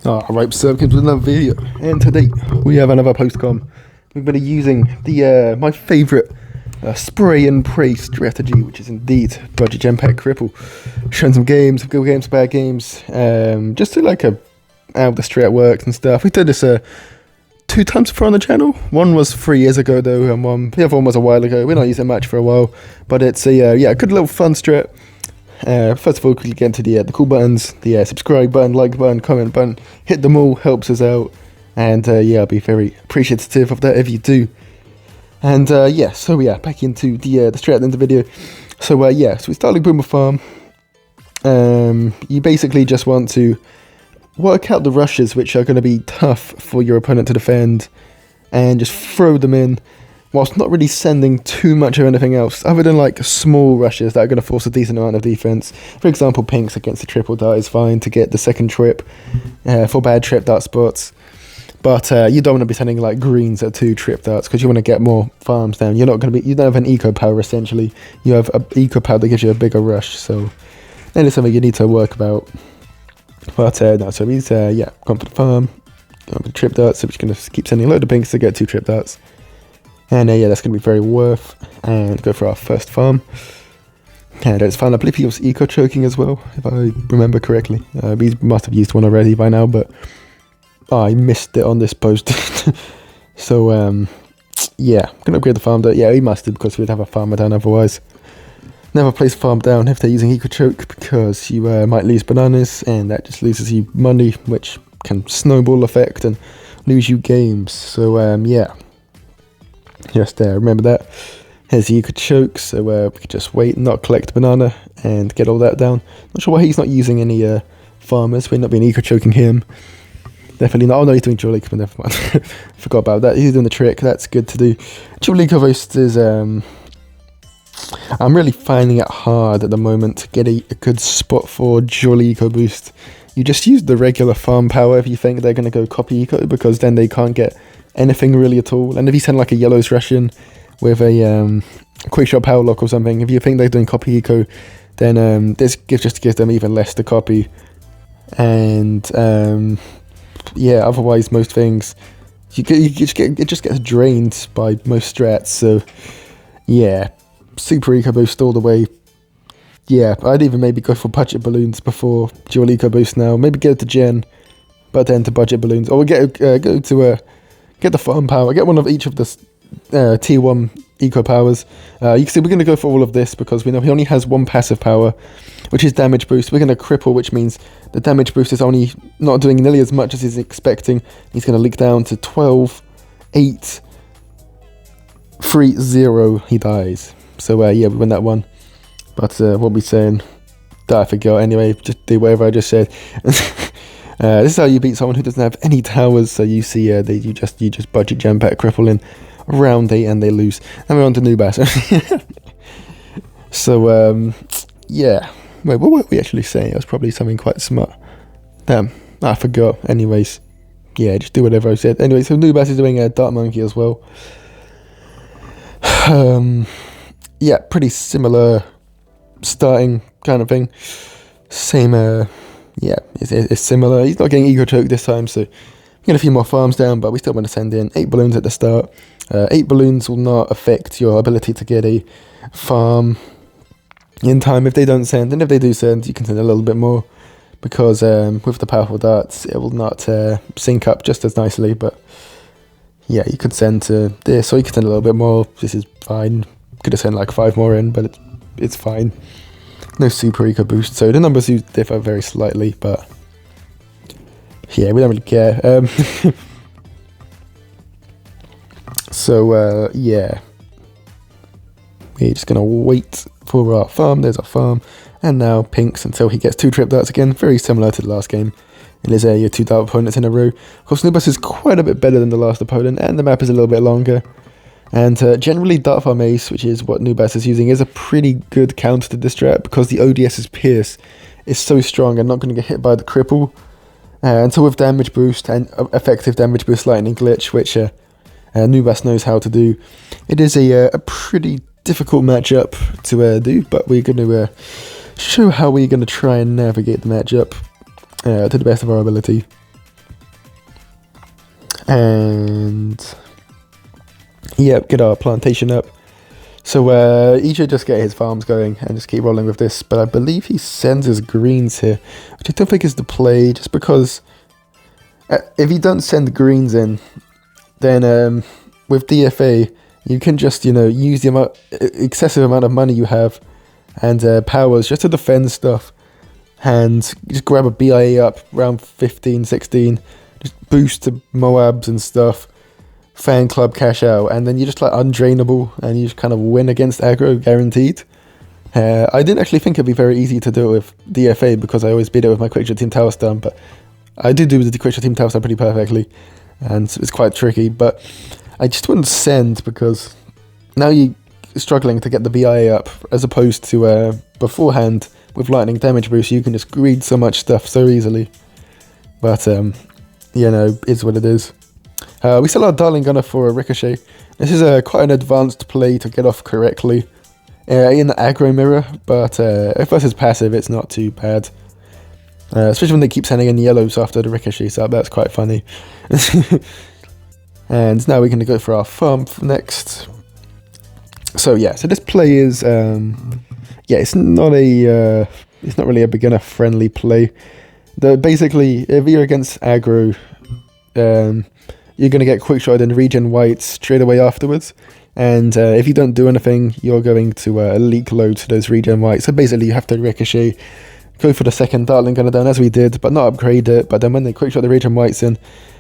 Alright, so welcome to another video, and today we have another postcom. We're going to be using the my favourite spray and pray strategy, which is indeed Budget Gem Pack Cripple. Showing some games, good games, bad games, just to like how the strat works and stuff. We did this 2 times before on the channel. One was 3 years ago though, and the other one was a while ago. We're not using much for a while, but it's a yeah, good little fun strat. First of all, quickly get into the cool buttons, the subscribe button, like button, comment button, hit them all, helps us out, and yeah, I'll be very appreciative of that if you do. And yeah, so yeah, back into the strat at the end of the video. So yeah, so we start like Boomer Farm. You basically just want to work out the rushes which are going to be tough for your opponent to defend, and just throw them in, whilst not really sending too much of anything else, other than like small rushes that are going to force a decent amount of defense. For example, pinks against the triple dart is fine to get the second trip for bad trip dart spots. But you don't want to be sending like greens at 2 trip darts, because you want to get more farms down. You're not going to be, you don't have an eco power essentially. You have an eco power that gives you a bigger rush. So that is something you need to work about. But no, so he's yeah, gone for the farm, gone for the trip darts. So we're just going to keep sending a load of pinks to get 2 trip darts. And yeah, that's going to be very worth. And go for our first farm. And it's fine. I believe he was eco choking as well, if I remember correctly. He must have used one already by now, but I missed it on this post. So yeah, I'm going to upgrade the farm down. Yeah, he must have, because we'd have a farmer down otherwise. Never place farm down if they're using eco choke, because you might lose bananas, and that just loses you money, which can snowball effect and lose you games. So yeah. Just remember that. Here's the eco choke, so we could just wait, not collect banana, and get all that down. Not sure why he's not using any farmers. We're not being eco choking him. Definitely not. Oh no, he's doing dual eco, but never mind. Forgot about that. He's doing the trick. That's good to do. Dual eco boost is I'm really finding it hard at the moment to get a good spot for dual eco boost. You just use the regular farm power if you think they're going to go copy eco, because then they can't get anything really at all. And if you send like a yellows Russian with a quick shot power lock or something, if you think they're doing copy eco, then this just gives them even less to copy. And yeah, otherwise most things it just gets drained by most strats. So yeah, super eco boost all the way. Yeah, I'd even maybe go for budget balloons before dual eco boost now. Maybe get it to gen, but then to budget balloons, or go to get the farm power, get one of each of the T1 eco powers. You can see we're going to go for all of this, because we know he only has 1 passive power, which is damage boost. We're going to cripple, which means the damage boost is only not doing nearly as much as he's expecting. He's going to leak down to 12, 8, 3, 0, he dies. So yeah, we win that one. But what we saying? That I forgot. Anyway, just do whatever I just said. This is how you beat someone who doesn't have any towers. So you see, you just budget gem pack cripple in round 8 and they lose. And we're on to Nubas. So yeah. Wait, what were we actually saying? It was probably something quite smart. Damn, I forgot. Anyways, yeah, just do whatever I said. Anyway, so Nubas is doing a Dart Monkey as well. Yeah, pretty similar starting kind of thing. Same, yeah, it's similar. He's not getting eco choke this time, so get a few more farms down, but we still want to send in 8 balloons at the start. 8 balloons will not affect your ability to get a farm in time if they don't send, and if they do send, you can send a little bit more, because with the powerful darts, it will not sync up just as nicely. But yeah, you could send to this, or you could send a little bit more. This is fine. Could have sent like 5 more in, but it's fine. No super eco boost, so the numbers do differ very slightly, but yeah, we don't really care. So yeah, we're just gonna wait for our farm. There's our farm, and now pinks until he gets 2 trip darts again, very similar to the last game. It is your 2 dart opponents in a row. Of course, Nubas is quite a bit better than the last opponent, and the map is a little bit longer. And generally, Dart Farm Ace, which is what Nubas is using, is a pretty good counter to this strat, because the ODS's Pierce is so strong and not going to get hit by the cripple. And so with damage boost and effective damage boost lightning glitch, which Nubas knows how to do, it is a pretty difficult matchup to do, but we're going to show how we're going to try and navigate the matchup to the best of our ability. And yeah, get our plantation up. So EJ just get his farms going and just keep rolling with this. But I believe he sends his greens here, which I don't think is the play, just because if you don't send greens in, then with DFA, you can just, use the excessive amount of money you have and powers just to defend stuff, and just grab a BIA up around 15, 16, just boost to Moabs and stuff, fan club cash out, and then you're just like undrainable and you just kind of win against aggro guaranteed. I didn't actually think it'd be very easy to do it with DFA because I always beat it with my Quickshot Team Tower Stun, but I did do the Quickshot Team Tower Stun pretty perfectly, and it's quite tricky. But I just wouldn't send because now you're struggling to get the BIA up, as opposed to beforehand with lightning damage boost. You can just greed so much stuff so easily. But is what it is. We sell our Darling Gunner for a Ricochet. This is quite an advanced play to get off correctly in the aggro mirror, but if versus passive, it's not too bad. Especially when they keep sending in yellows after the Ricochet, so that's quite funny. And now we're going to go for our farm next. So yeah, so this play is it's not really a beginner friendly play. Basically, if you're against aggro, you're going to get quickshot and regen whites straight away afterwards, and if you don't do anything, you're going to leak loads to those regen whites. So basically you have to Ricochet, go for the second Dartling Gunner down as we did, but not upgrade it. But then when they quickshot the regen whites in,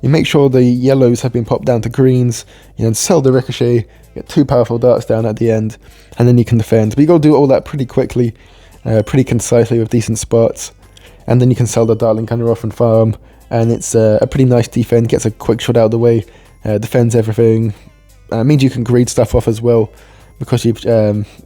you make sure the yellows have been popped down to greens, you then sell the Ricochet, get 2 powerful darts down at the end, and then you can defend. But you got to do all that pretty quickly, pretty concisely with decent spots, and then you can sell the Dartling Gunner off and farm, and it's a pretty nice defend, gets a quick shot out of the way, defends everything, means you can greed stuff off as well, because you've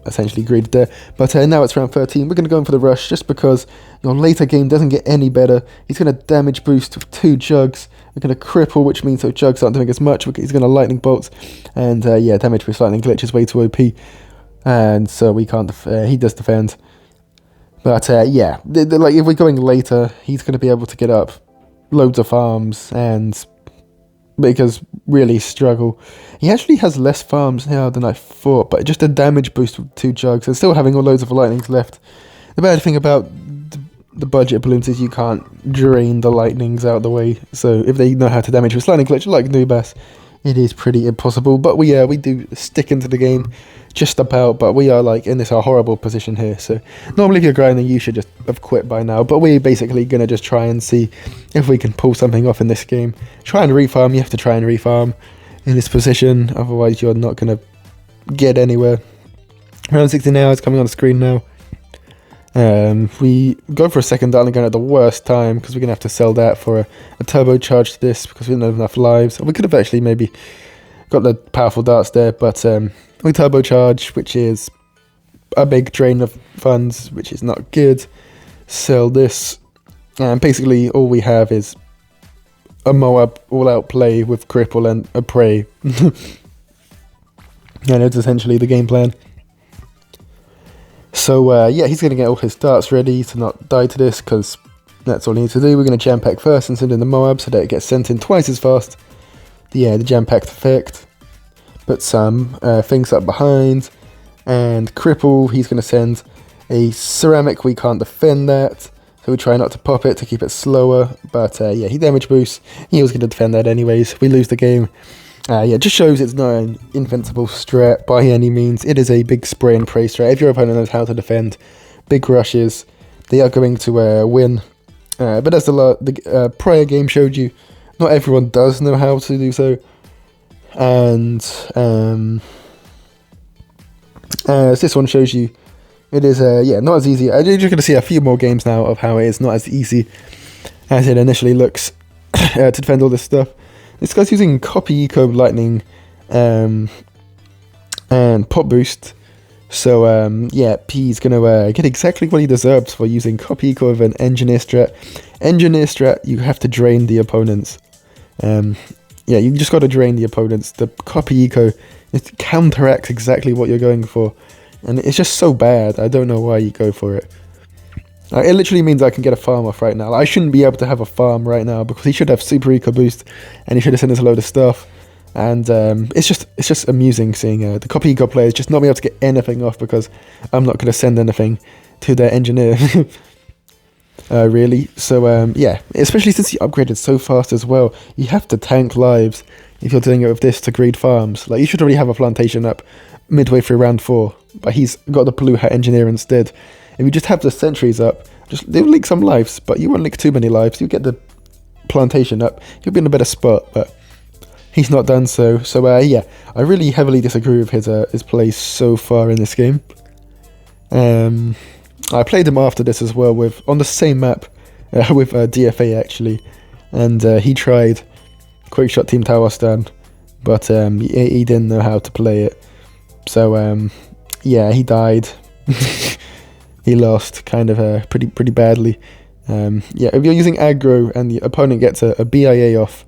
essentially greeded there. But now it's round 13, we're going to go in for the rush, just because your later game doesn't get any better. He's going to damage boost with 2 jugs, we're going to cripple, which means those jugs aren't doing as much. He's going to lightning bolts, and damage boost lightning glitch is way too OP, and so we can't, he does defend. But like if we're going later, he's going to be able to get up loads of farms and because really struggle. He actually has less farms now than I thought, but just a damage boost with 2 jugs and still having all loads of lightnings left. The bad thing about the budget balloons is you can't drain the lightnings out of the way, so if they know how to damage with lightning glitch like Nubas, it is pretty impossible. But we do stick into the game just about, but we are like in this horrible position here. So normally if you're grinding, you should just have quit by now, but we're basically gonna just try and see if we can pull something off in this game. Try and refarm. You have to try and refarm in this position, otherwise you're not gonna get anywhere. Round 16 now is coming on the screen now. We go for a second Dartling Gunner at the worst time, because we're gonna have to sell that for a turbocharge to this, because we don't have enough lives. We could have actually maybe got the powerful darts there, but we turbocharge, which is a big drain of funds, which is not good. Sell this, and basically all we have is a Moab all-out play with cripple and a prey. And it's essentially the game plan. So he's going to get all his darts ready to not die to this, because that's all he needs to do. We're going to jam pack first and send in the Moab so that it gets sent in twice as fast. The jam packed effect. Put some things up behind, and cripple, he's going to send a ceramic. We can't defend that, so we try not to pop it to keep it slower, but he damage boosts. He was going to defend that anyways. We lose the game. It just shows it's not an invincible strat by any means. It is a big spray and pray strat. If your opponent knows how to defend big rushes, they are going to win. But as the prior game showed you, not everyone does know how to do so. And as this one shows you, it is not as easy. You're just going to see a few more games now of how it is not as easy as it initially looks to defend all this stuff. This guy's using Copy Eco Lightning and Pop Boost. So he's going to get exactly what he deserves for using Copy Eco with an Engineer strat. Engineer strat, you have to drain the opponents. You just got to drain the opponents. The Copy Eco, it counteracts exactly what you're going for. And it's just so bad, I don't know why you go for it. It literally means I can get a farm off right now. Like, I shouldn't be able to have a farm right now because he should have super eco boost, and he should have sent us a load of stuff. And it's just amusing seeing the copy eco players just not be able to get anything off because I'm not going to send anything to their engineer. Really. So yeah, especially since he upgraded so fast as well. You have to tank lives if you're doing it with this to greed farms. Like, you should already have a plantation up midway through round 4, but he's got the blue hat engineer instead. If you just have the sentries up, they'll leak some lives, but you won't leak too many lives. You get the plantation up, you'll be in a better spot, but he's not done so. So yeah, I really heavily disagree with his play so far in this game. I played him after this as well on the same map with DFA actually, and he tried quick shot team tower stand, but he didn't know how to play it. So yeah, he died. He lost kind of pretty badly. Yeah, if you're using aggro and the opponent gets a BIA off,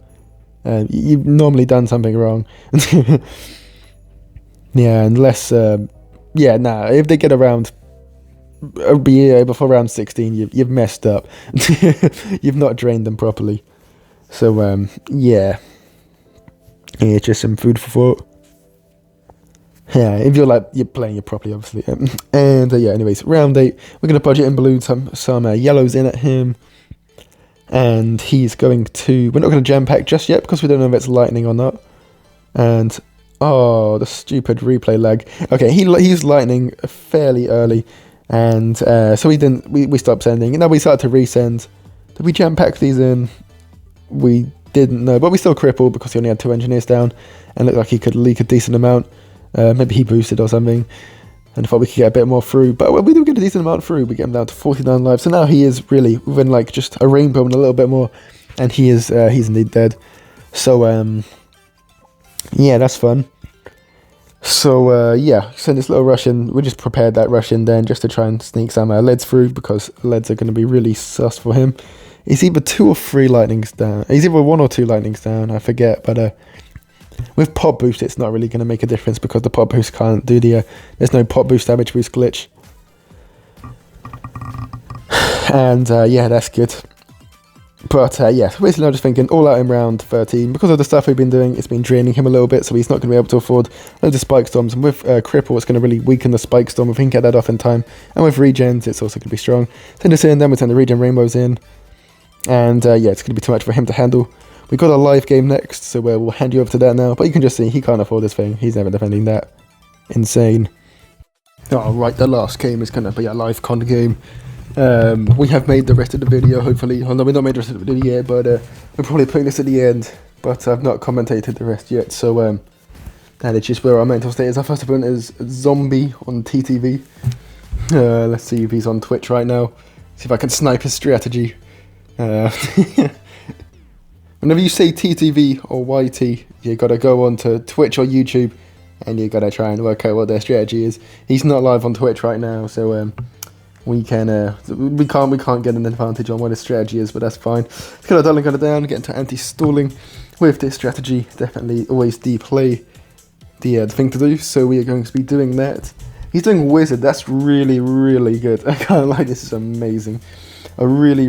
you've normally done something wrong. Yeah, unless yeah, nah, if they get around a BIA before round 16, you've messed up. You've not drained them properly. So yeah, it's just some food for thought. Yeah, if you're playing it properly, obviously. And yeah, anyways, round 8, we're going to budget and balloon some yellows in at him. And he's going to... We're not going to jam pack just yet because we don't know if it's lightning or not. And... Oh, the stupid replay lag. Okay, he used lightning fairly early. And so we didn't... We stopped sending. And then we started to resend. Did we jam pack these in? We didn't know. But we still crippled because he only had 2 engineers down. And looked like he could leak a decent amount. Maybe he boosted or something, and thought we could get a bit more through. But we do get a decent amount through. We get him down to 49 lives. So now he is really within like just a rainbow and a little bit more, and he's indeed dead. So yeah, that's fun. So yeah, send this little rush in. We just prepared that rush in then just to try and sneak some leads through because leads are going to be really sus for him. He's either 2 or 3 lightnings down. He's either 1 or 2 lightnings down. I forget, but. With pop boost, it's not really going to make a difference because the pop boost can't do the... there's no pop boost damage boost glitch. And yeah, that's good. But yeah, so basically I'm just thinking all out in round 13. Because of the stuff we've been doing, it's been draining him a little bit, so he's not going to be able to afford loads of spike storms. And with cripple, it's going to really weaken the spike storm if we can get that off in time. And with regens, it's also going to be strong. Send this in, then we send the regen rainbows in. And yeah, it's going to be too much for him to handle. We've got a live game next, so we'll hand you over to that now. But you can just see, he can't afford this thing. He's never defending that. Insane. Alright, the last game is going to be a live con game. We have made the rest of the video, hopefully. Oh no, we've not made the rest of the video yet, but we're probably putting this at the end. But I've not commentated the rest yet, so that is just where our mental state is. Our first opponent is Zombie on TTV. Let's see if he's on Twitch right now. See if I can snipe his strategy. Whenever you say TTV or YT, you gotta go on to Twitch or YouTube, and you gotta try and work out what their strategy is. He's not live on Twitch right now, so we can't get an advantage on what his strategy is, but that's fine. Let's get our darling gunner down, get into anti-stalling with this strategy. Definitely always deplay the thing to do. So we are going to be doing that. He's doing wizard. That's really good. I can't lie. This is amazing. A really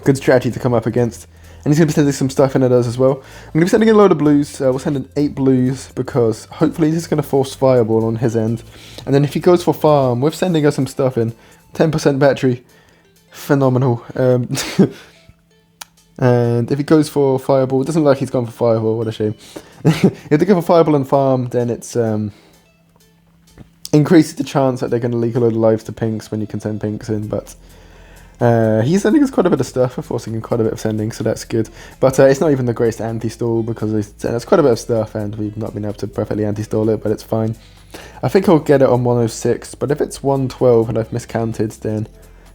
good strategy to come up against. And he's going to be sending some stuff in at us as well. I'm going to be sending in a load of blues. We'll send in 8 blues because hopefully this is going to force fireball on his end. And then if he goes for farm, with sending us some stuff in, 10% battery, phenomenal. And if he goes for fireball, it doesn't look like he's gone for fireball, what a shame. If they go for fireball and farm, then it's increases the chance that they're going to leak a load of lives to pinks when you can send pinks in, but... he's sending us quite a bit of stuff, we're forcing quite a bit of sending, so that's good. But it's not even the greatest anti-stall because it's quite a bit of stuff and we've not been able to perfectly anti-stall it, but it's fine. I think I'll get it on 106, but if it's 112 and I've miscounted, then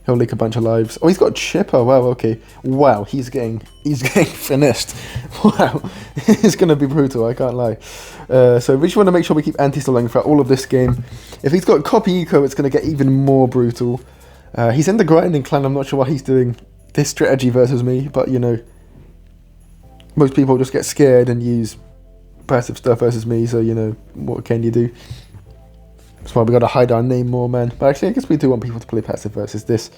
he'll leak a bunch of lives. Oh, he's got Chipper, wow, okay. Wow, he's getting finished. Wow, it's going to be brutal, I can't lie. So we just want to make sure we keep anti-stalling throughout all of this game. If he's got copy eco, it's going to get even more brutal. He's in the grinding clan, I'm not sure why he's doing this strategy versus me, but you know, most people just get scared and use passive stuff versus me, so you know, what can you do? That's why we got to hide our name more, man. But actually, I guess we do want people to play passive versus this.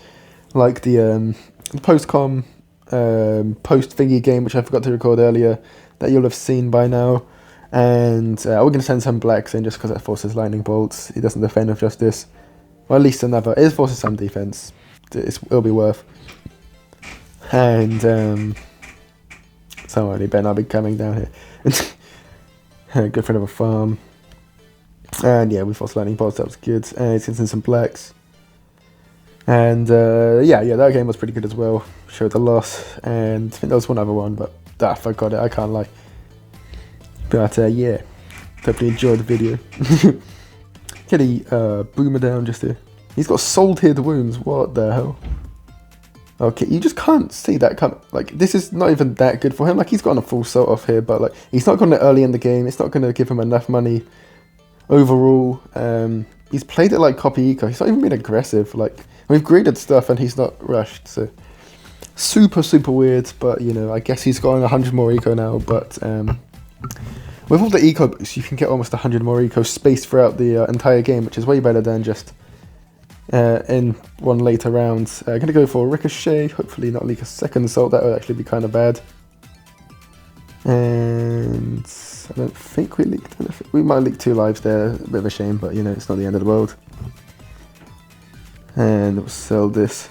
Like the post-com post-thingy game, which I forgot to record earlier, that you'll have seen by now. And we're going to send some blacks in just because it forces lightning bolts. He doesn't defend with justice. Or at least another. It forces some defense. It'll be worth. And someone, he better not be coming down here. Good friend of a farm. And yeah, we forced lightning bolts, that was good. He's getting some blacks. And yeah, that game was pretty good as well. Showed the loss. And I think there was one other one, but I forgot it, I can't lie. But yeah, hope you enjoyed the video. Get a boomer down just here. He's got salted wounds, what the hell? Okay, you just can't see that coming. Like, this is not even that good for him. Like, he's gotten a full salt off here, but like, he's not gotten it early in the game. It's not going to give him enough money overall. He's played it like copy eco. He's not even been aggressive. Like, we've graded stuff and he's not rushed, so super weird. But you know, I guess he's got 100 more eco now. But with all the eco boosts, you can get almost 100 more eco spaced throughout the entire game, which is way better than just in one later round. Gonna go for Ricochet, hopefully not leak a second assault, that would actually be kind of bad. And I don't think we leaked anything. We might leak 2 lives there, a bit of a shame, but you know, it's not the end of the world. And we'll sell this.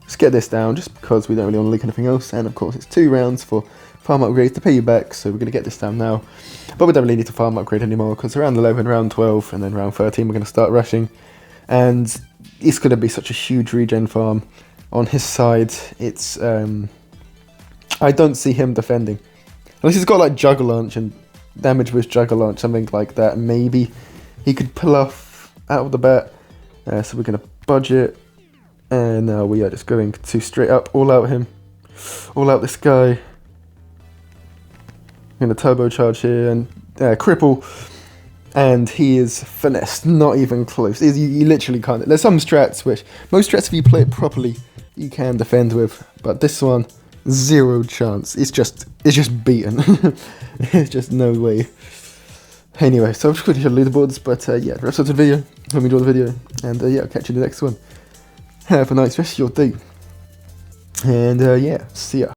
Let's get this down, just because we don't really want to leak anything else. And of course, it's 2 rounds for farm upgrades to pay you back, so we're going to get this down now. But we don't really need to farm upgrade anymore, because around 11, round 12, and then round 13, we're going to start rushing. And it's going to be such a huge regen farm on his side. It's I don't see him defending. Unless he's got like Juggle Launch and damage with Juggle Launch, something like that. Maybe he could pull off out of the bat. So we're going to budget. And now we are just going to straight up all out him. All out this guy. I'm going to turbocharge here and cripple. And he is finessed, not even close. You literally can't. There's some strats which, most strats if you play it properly, you can defend with. But this one, 0 chance. It's just beaten. There's just no way. Anyway, so I'm just going to show the leaderboards. But yeah, the rest of the video. Hope you enjoyed the video. And yeah, I'll catch you in the next one. Have a nice rest of your day. And yeah, see ya.